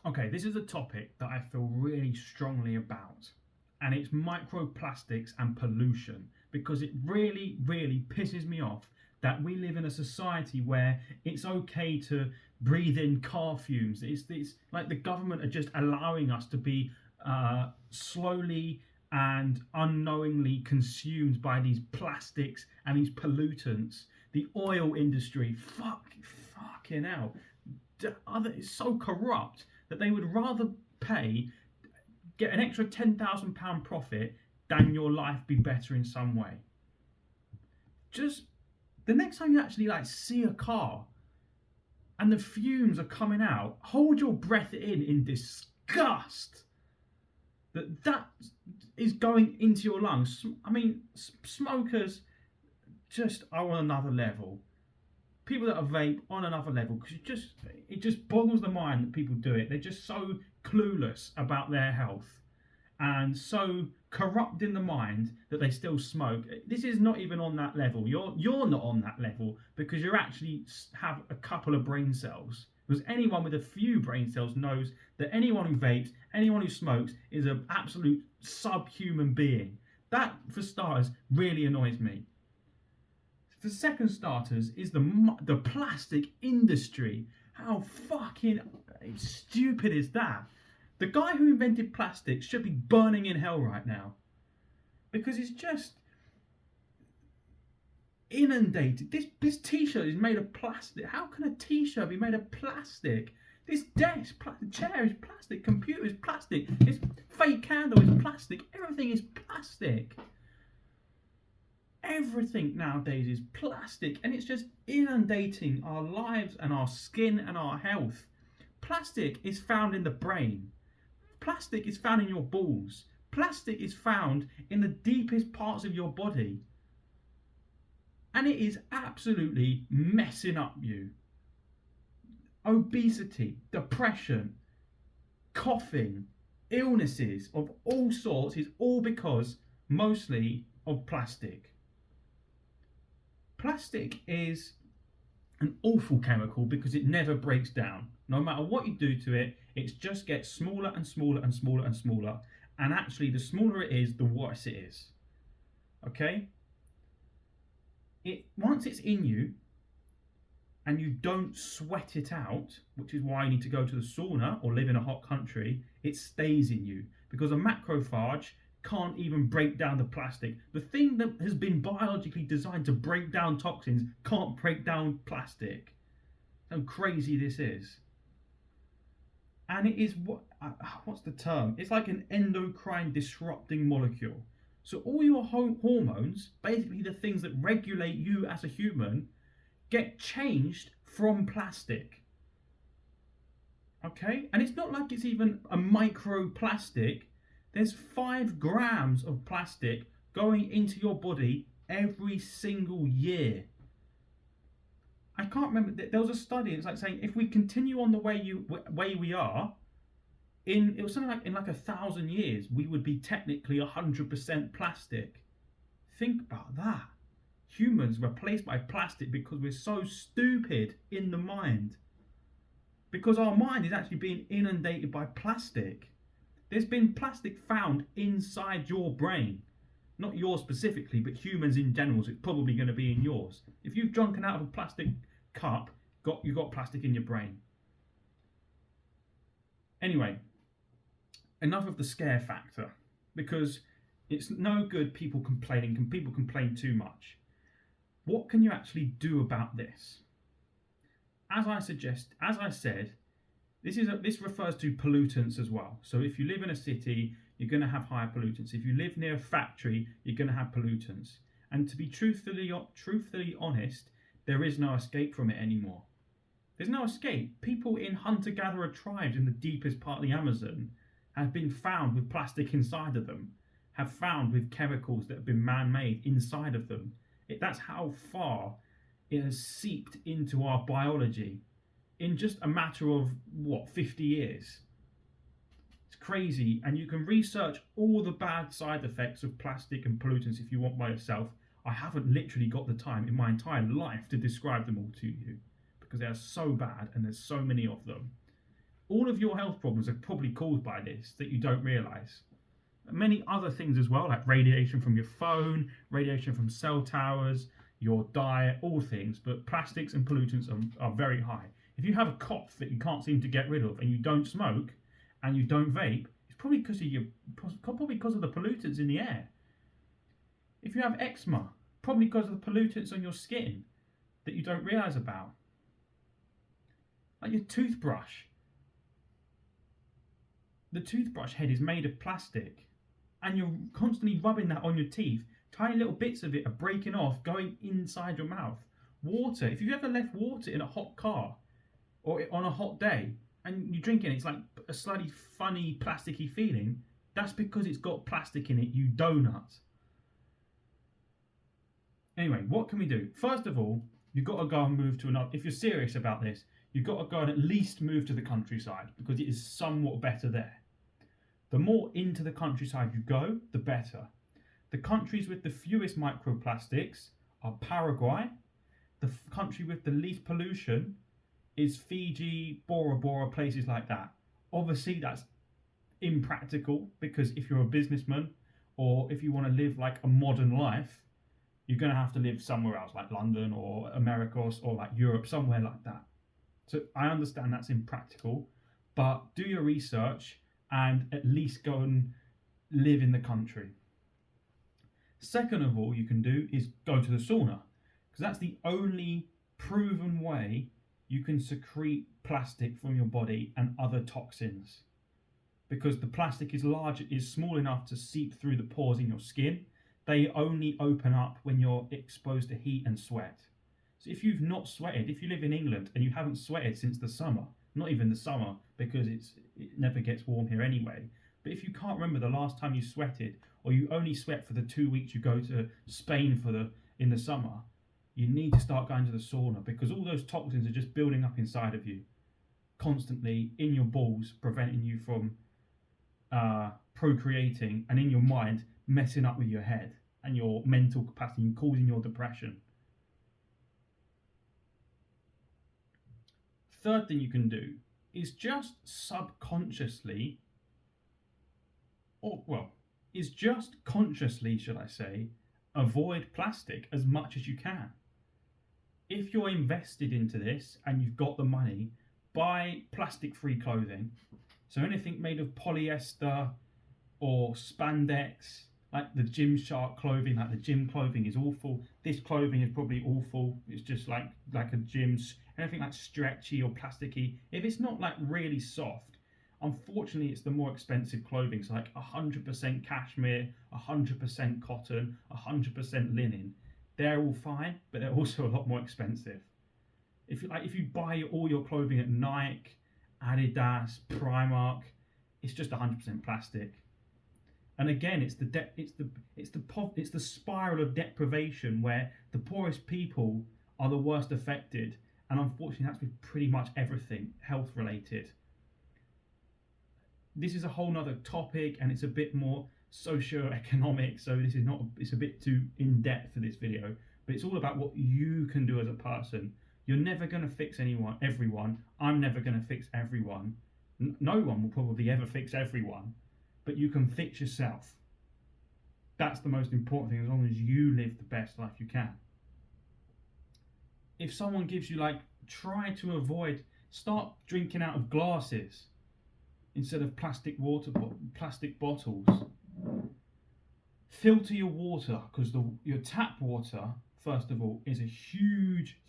Okay, this is a topic that I feel really strongly about, and it's microplastics and pollution because it really, really pisses me off that we live in a society where it's okay to breathe in car fumes. It's like the government are just allowing us to be slowly and unknowingly consumed by these plastics and these pollutants. The oil industry, fucking hell, it's so corrupt that they would rather pay get an extra £10,000 profit than your life be better in some way. Just the next time you actually like see a car and the fumes are coming out, hold your breath in disgust that is going into your lungs. I mean, smokers just are on another level. People that are vape on another level, because it just boggles the mind that people do it. They're just so clueless about their health and so corrupt in the mind that they still smoke. This is not even on that level. You're not on that level because you actually have a couple of brain cells. Because anyone with a few brain cells knows that anyone who vapes, anyone who smokes, is an absolute subhuman being. That, for starters, really annoys me. For second starters, is the plastic industry. How fucking stupid is that? The guy who invented plastic should be burning in hell right now because it's just inundated. This t-shirt is made of plastic. How can a t-shirt be made of plastic? This desk, chair is plastic. Computer is plastic. This fake candle is plastic. Everything is plastic. Everything nowadays is plastic, and it's just inundating our lives and our skin and our health. Plastic is found in the brain. Plastic is found in your balls. Plastic is found in the deepest parts of your body. And it is absolutely messing up you. Obesity, depression, coughing, illnesses of all sorts is all because mostly of plastic. Plastic is an awful chemical because it never breaks down. No matter what you do to it, it just gets smaller and smaller and smaller and smaller. And actually, the smaller it is, the worse it is. Okay? Once it's in you and you don't sweat it out, which is why you need to go to the sauna or live in a hot country, it stays in you because a macrophage can't even break down the plastic. The thing that has been biologically designed to break down toxins can't break down plastic. How crazy this is. And it is what's the term? It's like an endocrine disrupting molecule. So all your hormones, basically the things that regulate you as a human, get changed from plastic. Okay? And it's not like it's even a microplastic. There's 5 grams of plastic going into your body every single year. I can't remember. There was a study. It's like saying if we continue on the way we are, it was something like in like 1,000 years, we would be technically 100% plastic. Think about that. Humans replaced by plastic because we're so stupid in the mind. Because our mind is actually being inundated by plastic. There's been plastic found inside your brain. Not yours specifically, but humans in general. So it's probably going to be in yours. If you've drunken out of a plastic cup, you got plastic in your brain. Anyway, enough of the scare factor, because it's no good people complaining. People complain too much. What can you actually do about this? As I said, this refers to pollutants as well. So if you live in a city, you're going to have higher pollutants. If you live near a factory, you're going to have pollutants. And to be truthfully honest, there is no escape from it anymore. There's no escape. People in hunter-gatherer tribes in the deepest part of the Amazon have been found with plastic inside of them, have found with chemicals that have been man-made inside of them. That's how far it has seeped into our biology in just a matter of 50 years. It's crazy, and you can research all the bad side effects of plastic and pollutants if you want by yourself. I haven't literally got the time in my entire life to describe them all to you because they are so bad and there's so many of them. All of your health problems are probably caused by this that you don't realize. Many other things as well, like radiation from your phone, radiation from cell towers, your diet, all things. But plastics and pollutants are very high. If you have a cough that you can't seem to get rid of, and you don't smoke, and you don't vape, it's probably because of the pollutants in the air. If you have eczema, probably because of the pollutants on your skin that you don't realize about. Like your toothbrush. The toothbrush head is made of plastic, and you're constantly rubbing that on your teeth. Tiny little bits of it are breaking off, going inside your mouth. Water, if you've ever left water in a hot car or on a hot day and you drink it, it's like a slightly funny plasticky feeling, that's because it's got plastic in it, you donut. Anyway, what can we do? First of all, you've got to go and move to another. If you're serious about this, you've got to go and at least move to the countryside because it is somewhat better there. The more into the countryside you go, the better. The countries with the fewest microplastics are Paraguay. The country with the least pollution is Fiji, Bora Bora, places like that. Obviously, that's impractical because if you're a businessman or if you want to live like a modern life, you're going to have to live somewhere else, like London or America or like Europe, somewhere like that. So I understand that's impractical, but do your research and at least go and live in the country. Second of all, you can do is go to the sauna, because that's the only proven way you can secrete plastic from your body and other toxins. Because the plastic is small enough to seep through the pores in your skin. They only open up when you're exposed to heat and sweat. So if you've not sweated, if you live in England and you haven't sweated since the summer, not even the summer because it never gets warm here anyway, but if you can't remember the last time you sweated, or you only sweat for the 2 weeks you go to Spain in the summer, you need to start going to the sauna because all those toxins are just building up inside of you, constantly in your balls, preventing you from procreating, and in your mind, messing up with your head and your mental capacity and causing your depression. Third thing you can do is just subconsciously, consciously, should I say, avoid plastic as much as you can. If you're invested into this and you've got the money, buy plastic-free clothing. So anything made of polyester or spandex, like the Gymshark clothing, like the gym clothing is awful. This clothing is probably awful. It's just like a gym's, anything like stretchy or plasticky. If it's not like really soft, unfortunately it's the more expensive clothing. So like 100% cashmere, 100% cotton, 100% linen. They're all fine, but they're also a lot more expensive. If you buy all your clothing at Nike, Adidas, Primark, it's just 100% plastic. And again, it's the spiral of deprivation where the poorest people are the worst affected, and unfortunately, that's with pretty much everything health related. This is a whole nother topic, and it's a bit more socio-economic, so it's a bit too in depth for this video. But it's all about what you can do as a person. You're never going to fix everyone. I'm never going to fix everyone. No one will probably ever fix everyone. But you can fix yourself. That's the most important thing, as long as you live the best life you can. If someone gives you try to start drinking out of glasses instead of plastic bottles. Filter your water, because your tap water, first of all, is a huge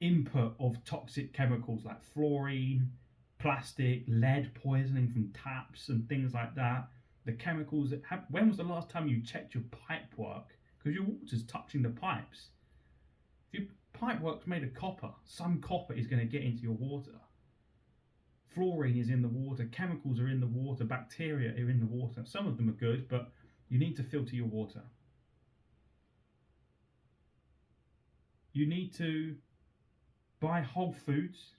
input of toxic chemicals like fluorine, plastic, lead poisoning from taps and things like that. The chemicals when was the last time you checked your pipe work? Because your water's touching the pipes. If your pipe work's made of copper, some copper is going to get into your water. Fluorine is in the water, chemicals are in the water, bacteria are in the water. Some of them are good, but you need to filter your water. You need to buy whole foods.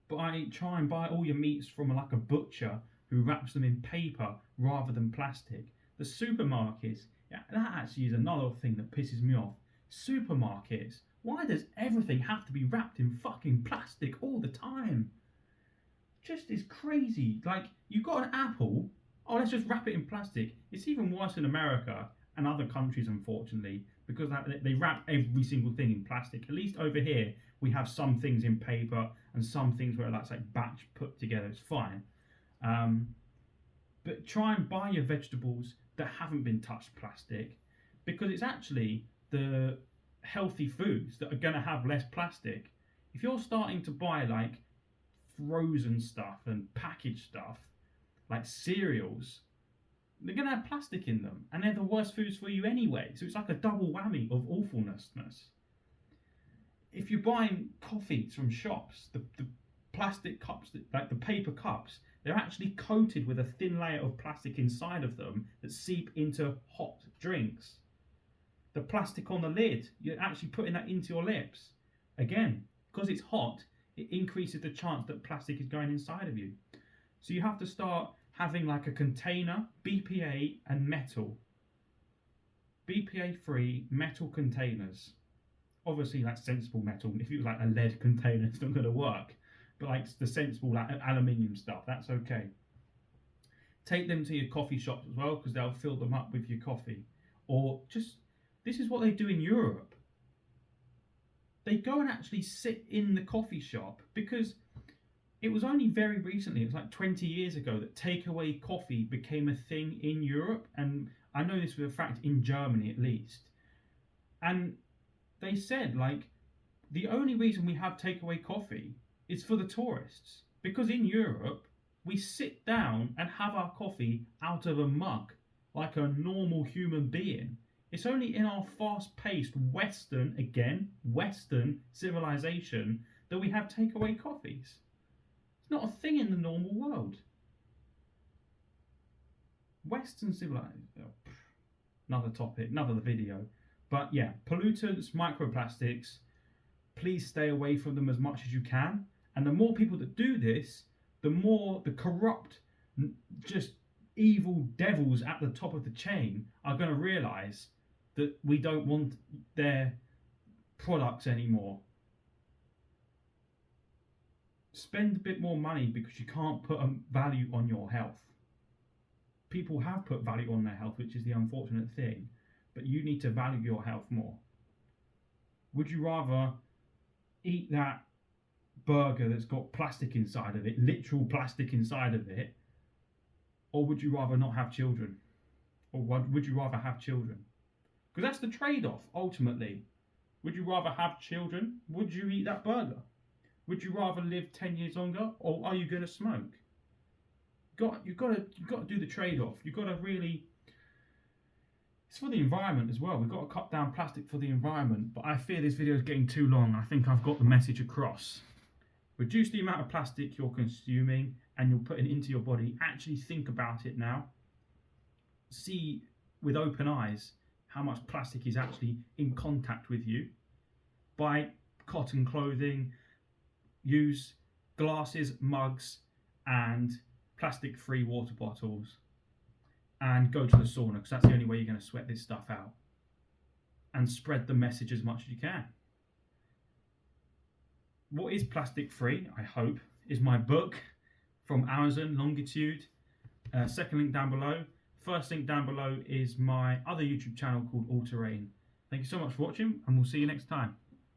Try and buy all your meats from a butcher who wraps them in paper rather than plastic. The supermarkets, that actually is another thing that pisses me off. Supermarkets, Why does everything have to be wrapped in fucking plastic all the time? Just is crazy. Like, you got an apple, oh, let's just wrap it in plastic. It's even worse in America and other countries, unfortunately, because they wrap every single thing in plastic. At least over here, we have some things in paper and some things where that's like batch put together. It's fine. But try and buy your vegetables that haven't been touched plastic, because it's actually the healthy foods that are going to have less plastic. If you're starting to buy like frozen stuff and packaged stuff, like cereals, they're going to have plastic in them, and they're the worst foods for you anyway. So it's like a double whammy of awfulness. If you're buying coffees from shops, the plastic cups, like the paper cups, they're actually coated with a thin layer of plastic inside of them that seep into hot drinks. The plastic on the lid, you're actually putting that into your lips. Again, because it's hot, it increases the chance that plastic is going inside of you. So you have to start having like a container, BPA and metal. BPA free metal containers. Obviously like sensible metal. If it was like a lead container, it's not going to work. But like the sensible like aluminium stuff, that's okay. Take them to your coffee shops as well, because they'll fill them up with your coffee. Or just, this is what they do in Europe. They go and actually sit in the coffee shop, because it was only very recently, it was like 20 years ago, that takeaway coffee became a thing in Europe. And I know this for a fact in Germany at least. And they said, like, the only reason we have takeaway coffee is for the tourists. Because in Europe, we sit down and have our coffee out of a mug like a normal human being. It's only in our fast-paced Western civilization that we have takeaway coffees. It's not a thing in the normal world. Western civilization. Oh, another topic, another video. But yeah, pollutants, microplastics, please stay away from them as much as you can. And the more people that do this, the more the corrupt, just evil devils at the top of the chain are going to realise that we don't want their products anymore. Spend a bit more money, because you can't put a value on your health. People have put value on their health, which is the unfortunate thing, but you need to value your health more. Would you rather eat that burger that's got plastic inside of it, literal plastic inside of it, or would you rather not have children? Or would you rather have children? Because that's the trade-off, ultimately. Would you rather have children? Would you eat that burger? Would you rather live 10 years longer, or are you going to smoke? You've got to do the trade-off. You've got to really... It's for the environment as well. We've got to cut down plastic for the environment. But I fear this video is getting too long. I think I've got the message across. Reduce the amount of plastic you're consuming and you're putting into your body. Actually think about it now. See with open eyes how much plastic is actually in contact with you. Buy cotton clothing. Use glasses, mugs, and plastic-free water bottles. And go to the sauna, because that's the only way you're going to sweat this stuff out. And spread the message as much as you can. What is plastic-free, I hope, is my book from Amazon, Longitude. Second link down below. First link down below is my other YouTube channel called All Terrain. Thank you so much for watching, and we'll see you next time.